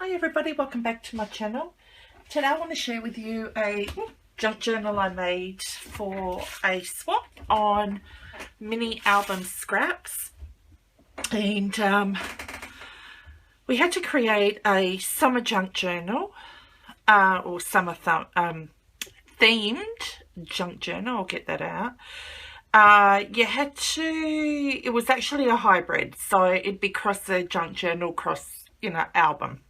Hi everybody, welcome back to my channel. Today I want to share with you a junk journal I made for a swap on mini album scraps, and we had to create a summer junk journal or summer themed junk journal. I'll get that out. You had to, it was actually a hybrid, so it'd be cross a junk journal, cross, album.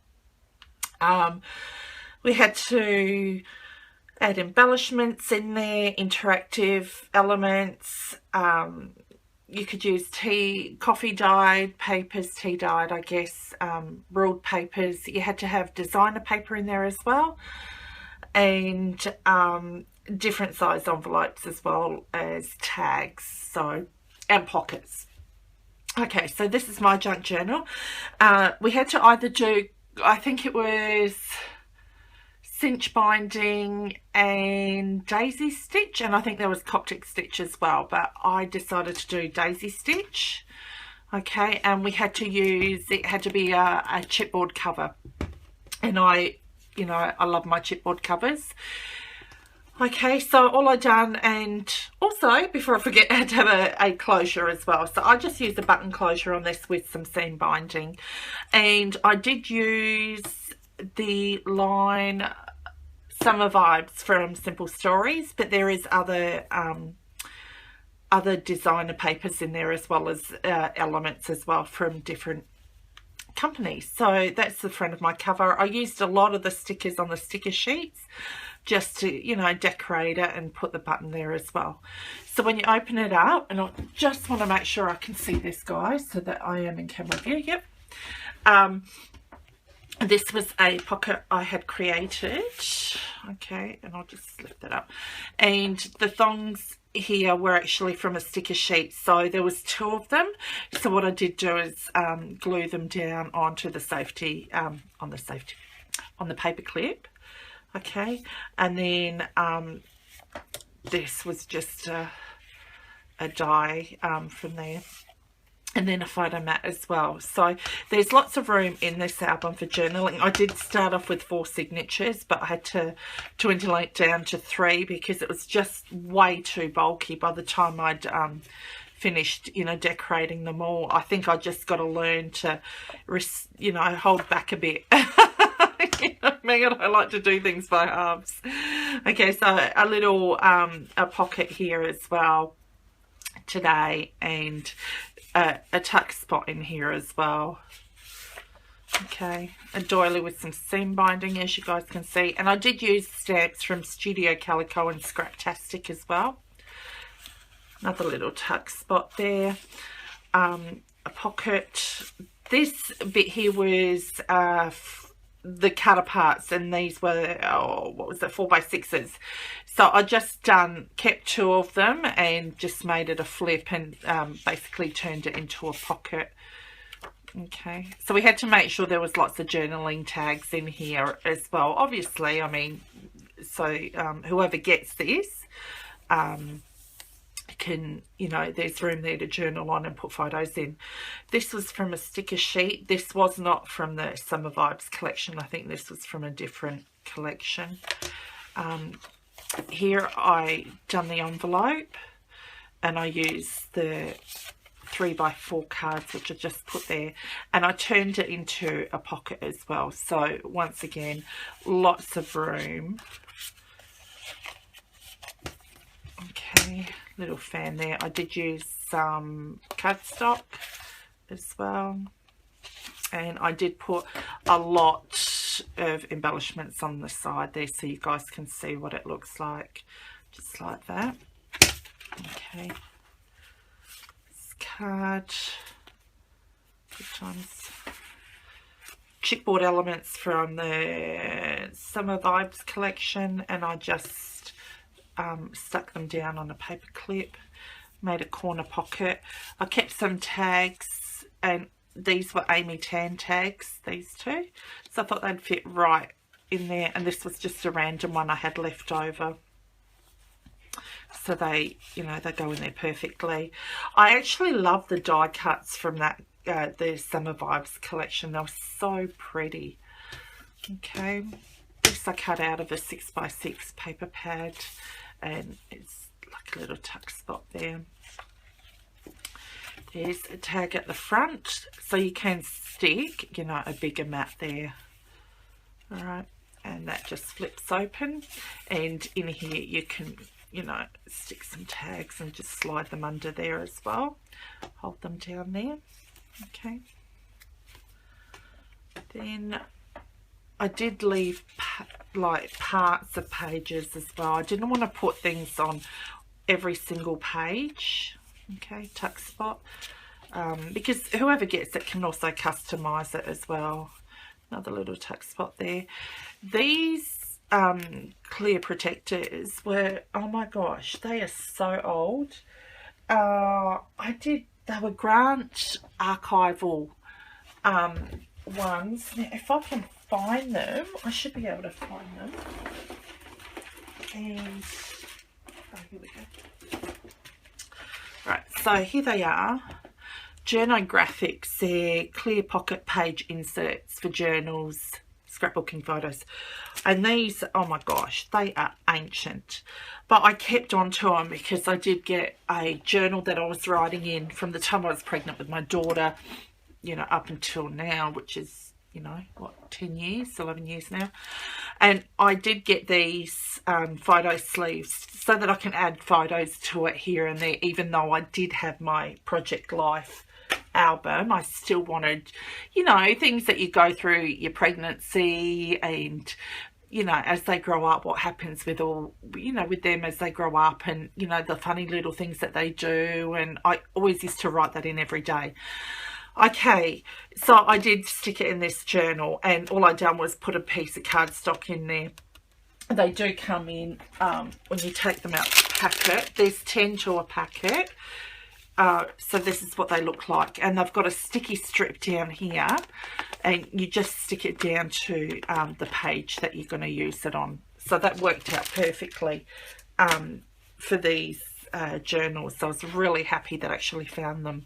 We had to add embellishments in there, interactive elements. You could use coffee dyed papers, tea dyed, I guess, ruled papers. You had to have designer paper in there as well, and different size envelopes as well as tags, and pockets. Okay, so this is my junk journal. We had to either do, I think it was cinch binding and daisy stitch, and I think there was Coptic stitch as well, but I decided to do daisy stitch. Okay, and we had to use, it had to be a chipboard cover, and I love my chipboard covers. Okay, so all I done, and also before I forget, I had to have a closure as well. So I just used a button closure on this with some seam binding, and I did use the line Summer Vibes from Simple Stories, but there is other designer papers in there as well as elements as well from different companies. So that's the front of my cover. I used a lot of the stickers on the sticker sheets just to, decorate it and put the button there as well. So when you open it up, and I just want to make sure I can see this, guys, so that I am in camera view. Yep. This was a pocket I had created. Okay, and I'll just lift that up. And the thongs here were actually from a sticker sheet, so there was 2 of them. So what I did do is glue them down onto the safety, on the paper clip. Okay, and then this was just a die from there, and then a photo mat as well. So there's lots of room in this album for journaling. I did start off with 4 signatures, but I had to dwindle it down to 3 because it was just way too bulky by the time I'd finished, decorating them all. I think I just got to learn to, hold back a bit. Megan, I like to do things by halves. Okay, so a little a pocket here as well today, and a tuck spot in here as well. Okay, a doily with some seam binding, as you guys can see, and I did use stamps from Studio Calico and Scraptastic as well. Another little tuck spot there. A pocket. This bit here was the cut aparts, and these were, what was it, 4x6s. So I just kept 2 of them and just made it a flip and basically turned it into a pocket. Okay, so we had to make sure there was lots of journaling tags in here as well, obviously. I mean, so whoever gets this can, there's room there to journal on and put photos in. This was from a sticker sheet. This was not from the Summer Vibes collection. I think this was from a different collection. Here I done the envelope, and I used the 3x4 cards, which I just put there, and I turned it into a pocket as well. So once again, lots of room. Okay, little fan there. I did use some cardstock as well, and I did put a lot of embellishments on the side there so you guys can see what it looks like, just like that. Okay, this card, good times. Chipboard elements from the Summer Vibes collection, and I just stuck them down on a paper clip, made a corner pocket. I kept some tags, and these were Amy Tan tags, these 2, so I thought they'd fit right in there, and this was just a random one I had left over, so they they go in there perfectly. I actually love the die cuts from that the Summer Vibes collection. They were so pretty. Okay, this I cut out of a 6x6 paper pad, and it's like a little tuck spot there. There's a tag at the front, so you can stick, you know, a bigger mat there. All right, and that just flips open, and in here you can, you know, stick some tags and just slide them under there as well. Hold them down there. Okay. Then I did leave like parts of pages as well. I didn't want to put things on every single page. Okay, tuck spot. Because whoever gets it can also customize it as well. Another little tuck spot there. These clear protectors were, oh my gosh, they are so old. They were Grant archival ones. Now, if I can find them, I should be able to find them. And oh, here we go. Right, so here they are. Journo Graphics. They're clear pocket page inserts for journals, scrapbooking photos. And these, oh my gosh, they are ancient. But I kept on to them because I did get a journal that I was writing in from the time I was pregnant with my daughter, you know, up until now, which is, you know, what, 10 years, 11 years now. And I did get these photo sleeves so that I can add photos to it here and there. Even though I did have my Project Life album, I still wanted, you know, things that you go through your pregnancy and, you know, as they grow up, what happens with all, you know, with them as they grow up, and, you know, the funny little things that they do. And I always used to write that in every day. Okay, so I did stick it in this journal, and all I done was put a piece of cardstock in there. They do come in, when you take them out the packet, there's 10 to a packet. So this is what they look like, and they've got a sticky strip down here, and you just stick it down to the page that you're going to use it on. So that worked out perfectly for these journals. So I was really happy that I actually found them,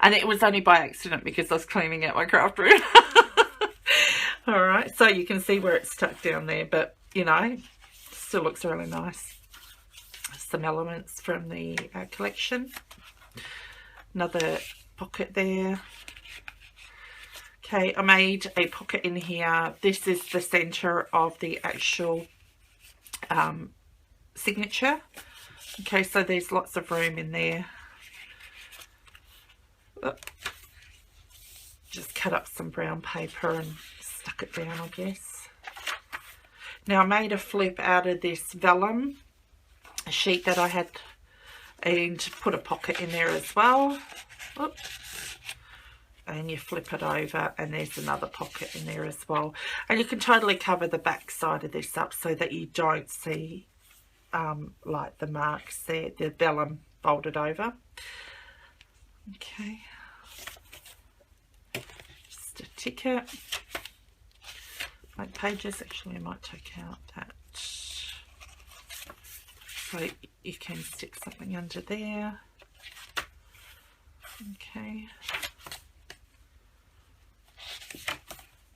and it was only by accident because I was cleaning out my craft room. All right, so you can see where it's stuck down there, but you know, still looks really nice. Some elements from the collection. Another pocket there. Okay, I made a pocket in here. This is the center of the actual signature. Okay, so there's lots of room in there. Just cut up some brown paper and stuck it down, I guess. Now I made a flip out of this vellum sheet that I had, and put a pocket in there as well. Oops. And you flip it over, and there's another pocket in there as well. And you can totally cover the back side of this up so that you don't see like the marks there, the vellum folded over. Okay, just a ticket. Blank pages. Actually, I might take out that, so you can stick something under there. Okay.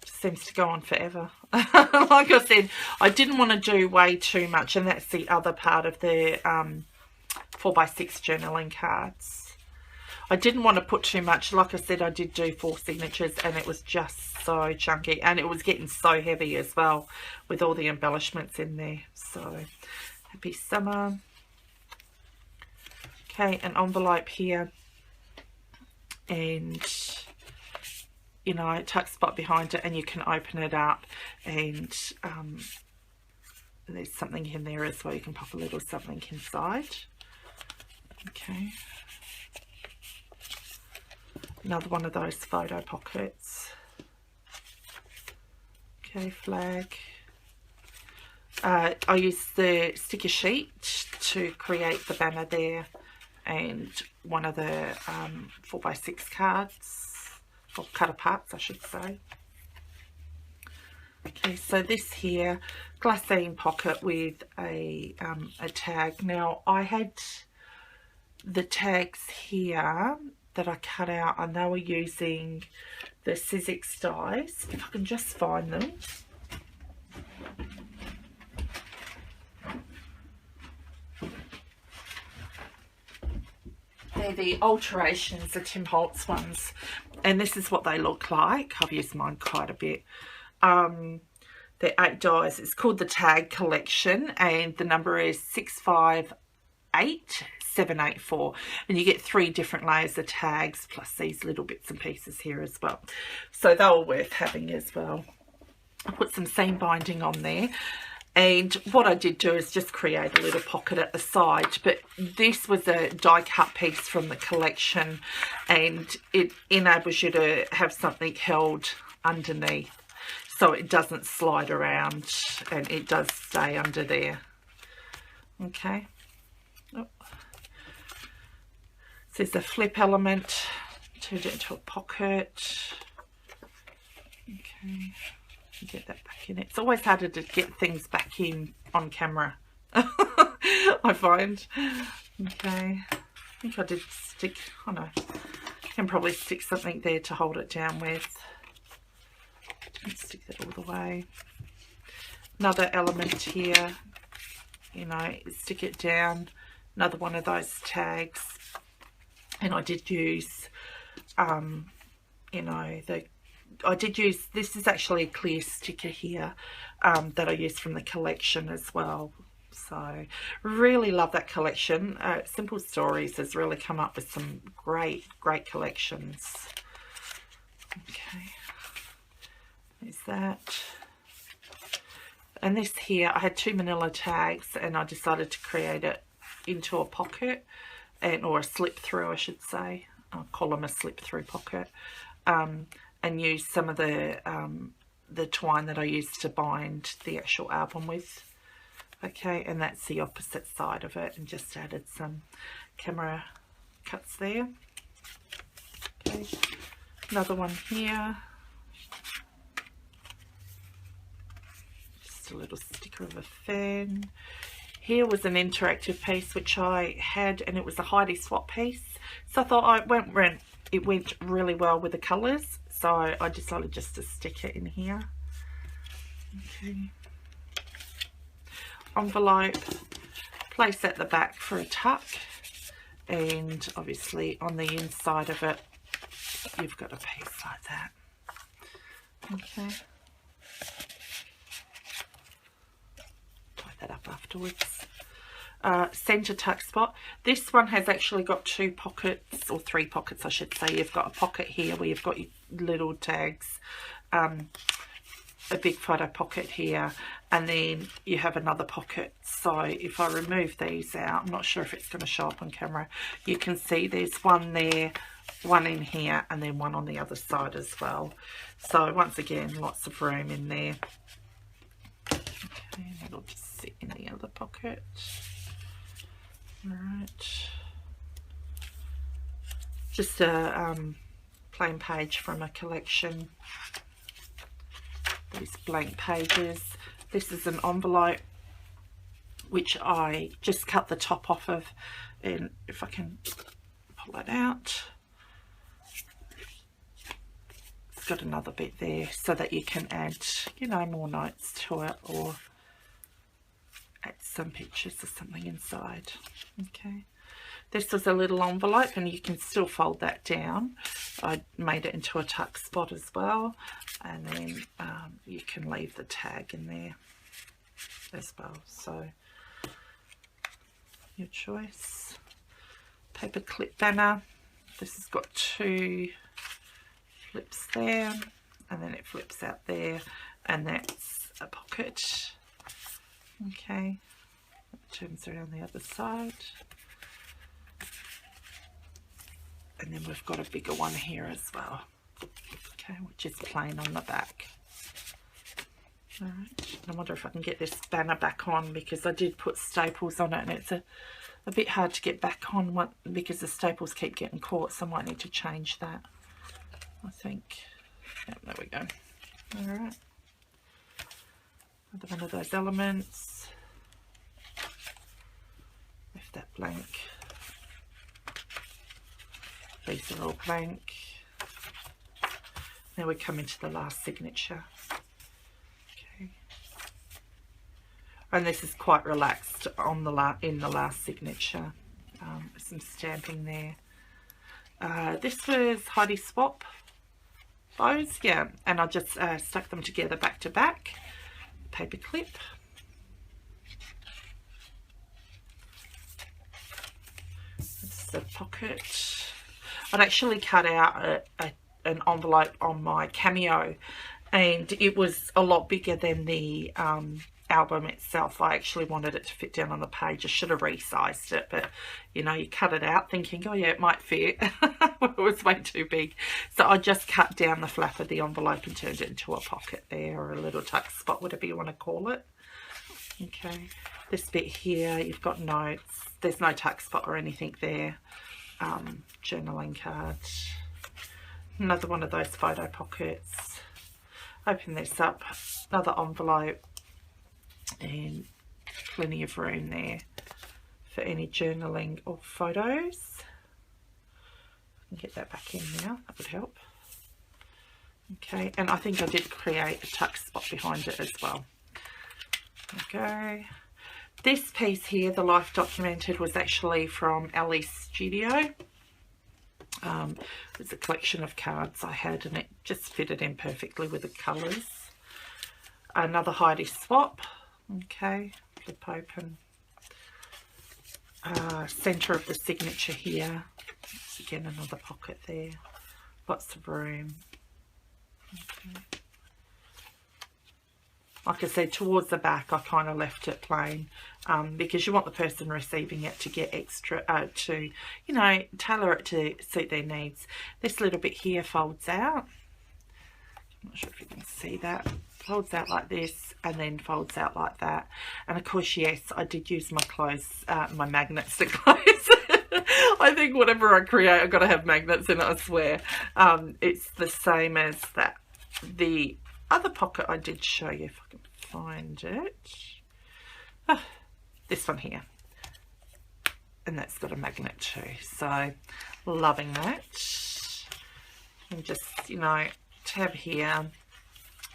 Seems to go on forever. Like I said, I didn't want to do way too much, and that's the other part of the 4x6 journaling cards. I didn't want to put too much. Like I said, I did do 4 signatures, and it was just so chunky, and it was getting so heavy as well with all the embellishments in there. So happy summer. Okay, an envelope here, and you know, tuck spot behind it, and you can open it up, and there's something in there as well. You can pop a little something inside. Okay, another one of those photo pockets. Okay, flag. I used the sticker sheet to create the banner there, and one of the 4x6 cards, or cut aparts I should say. Okay, so this here, glassine pocket with a tag. Now I had the tags here that I cut out, and they were using the Sizzix dies. If I can just find them. They're the alterations, the Tim Holtz ones, and this is what they look like. I've used mine quite a bit. They're $8. It's called the Tag Collection, and the number is 658784, and you get 3 different layers of tags plus these little bits and pieces here as well. So they were worth having as well. I put some seam binding on there. And what I did do is just create a little pocket at the side, but this was a die cut piece from the collection, and it enables you to have something held underneath so it doesn't slide around, and it does stay under there. Okay. Oh. So there's a flip element, turned it into a pocket. Okay. Get that back in. It's always harder to get things back in on camera, I find. Okay, I think I did stick, I know, can probably stick something there to hold it down with. Let's stick that all the way. Another element here, you know, stick it down. Another one of those tags, and I did use, you know, I did use, this is actually a clear sticker here that I used from the collection as well. So really love that collection. Simple Stories has really come up with some great collections. Okay, there's that. And this here, I had 2 manila tags, and I decided to create it into a pocket, or a slip through, I should say. I'll call them a slip through pocket. And use some of the twine that I used to bind the actual album with. Okay, and that's the opposite side of it, and just added some camera cuts there. Okay, another one here. Just a little sticker of a fan. Here was an interactive piece which I had, and it was a Heidi swap piece. So I thought it went really well with the colours. So I decided just to stick it in here. Okay. Envelope, place at the back for a tuck, and obviously on the inside of it you've got a piece like that. Okay. Tie that up afterwards. Center tuck spot. This one has actually got 2 pockets, or 3 pockets I should say. You've got a pocket here where you've got your little tags, a big photo pocket here, and then you have another pocket. So if I remove these out, I'm not sure if it's going to show up on camera, you can see there's one there, one in here, and then one on the other side as well. So once again, lots of room in there. Okay, and it'll just sit in the other pocket. Alright, just a plain page from a collection, these blank pages. This is an envelope which I just cut the top off of, and if I can pull it out, it's got another bit there so that you can add, you know, more notes to it, or add some pictures or something inside. Okay, this was a little envelope, and you can still fold that down. I made it into a tuck spot as well, and then you can leave the tag in there as well. So your choice. Paper clip banner. This has got 2 flips there, and then it flips out there, and that's a pocket. Okay, it turns around the other side, and then we've got a bigger one here as well, okay, which is plain on the back. Alright, I wonder if I can get this banner back on, because I did put staples on it, and it's a bit hard to get back on because the staples keep getting caught, so I might need to change that, I think. Yep, there we go. Alright, another one of those elements. Left that blank. These are all blank. Now we come into the last signature. Okay. And this is quite relaxed on in the last signature. Some stamping there. this was Heidi Swap bows, yeah, and I just stuck them together back to back, paper clip. This is the pocket. I'd actually cut out an envelope on my Cameo, and it was a lot bigger than the album itself. I actually wanted it to fit down on the page. I should have resized it, but you know, you cut it out thinking, oh yeah, it might fit. It was way too big, so I just cut down the flap of the envelope and turned it into a pocket there, or a little tuck spot, whatever you want to call it. Okay, this bit here, you've got notes. There's no tuck spot or anything there. Journaling card, another one of those photo pockets. Open this up, another envelope, and plenty of room there for any journaling or photos. I can get that back in now, that would help. Okay, and I think I did create a tuck spot behind it as well. Okay, this piece here, the Life Documented, was actually from Ellie's Studio. It's a collection of cards I had, and it just fitted in perfectly with the colours. Another Heidi Swap. Okay, flip open. Centre of the signature here. Again, another pocket there. Lots of room. Okay. Like I said, towards the back I kind of left it plain, because you want the person receiving it to get extra, to, you know, tailor it to suit their needs. This little bit here folds out. I'm not sure if you can see that. Folds out like this and then folds out like that. And of course, yes, I did use my clothes, my magnets to close. I think whatever I create, I've got to have magnets in it, I swear. It's the same as that. The other pocket I did show you, if I can find it. Oh, this one here. And that's got a magnet too. So, loving that. And just, you know, tab here.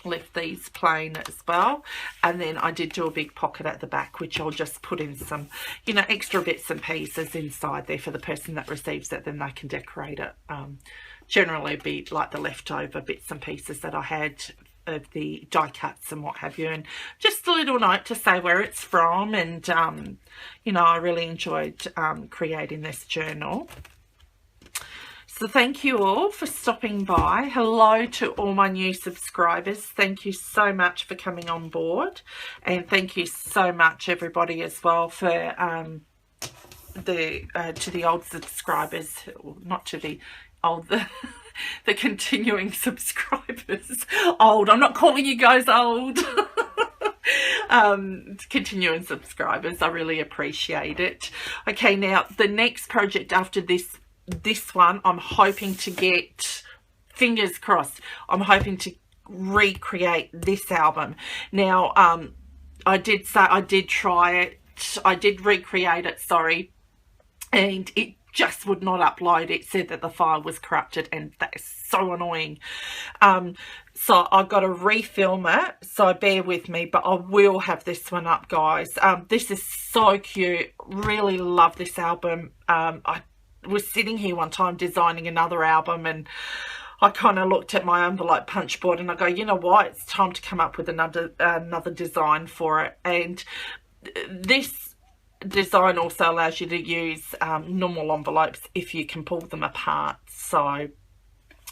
Left these plain as well, and then I did do a big pocket at the back, which I'll just put in some, you know, extra bits and pieces inside there for the person that receives it. Then they can decorate it. Generally be like the leftover bits and pieces that I had of the die cuts and what have you, and just a little note to say where it's from. And you know, I really enjoyed creating this journal. So thank you all for stopping by. Hello to all my new subscribers. Thank you so much for coming on board. And thank you so much, everybody, as well, for to the old subscribers, not to the old, the continuing subscribers. Old, I'm not calling you guys old. Continuing subscribers, I really appreciate it. Okay, now the next project after this one, I'm hoping to get, fingers crossed, I'm hoping to recreate this album. Now, I did try it, I did recreate it, sorry, and it just would not upload. It said that the file was corrupted, and that is so annoying. So I've got to refilm it, so bear with me, but I will have this one up, guys. This is so cute. Really love this album. I was sitting here one time designing another album, and I kind of looked at my envelope punch board and I go, you know what, it's time to come up with another design for it. And this design also allows you to use normal envelopes if you can pull them apart. So,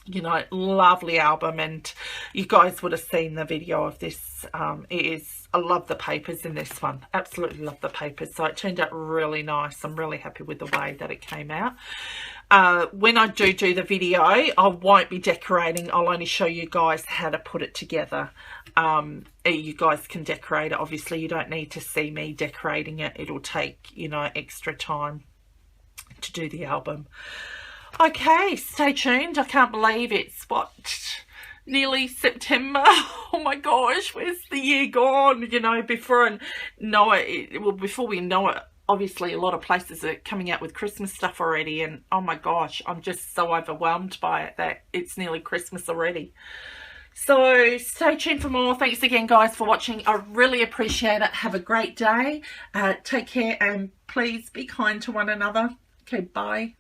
you know, lovely album, and you guys would have seen the video of this. I love the papers in this one, absolutely love the papers. So it turned out really nice. I'm really happy with the way that it came out. When I do the video, I won't be decorating. I'll only show you guys how to put it together. You guys can decorate it. Obviously, you don't need to see me decorating it. It'll take, you know, extra time to do the album. Okay, stay tuned. I can't believe it's, what, nearly September. Oh my gosh, where's the year gone? You know, before we know it, obviously a lot of places are coming out with Christmas stuff already, and oh my gosh, I'm just so overwhelmed by it that it's nearly Christmas already. So stay tuned for more. Thanks again, guys, for watching. I really appreciate it. Have a great day. Take care, and please be kind to one another. Okay, bye.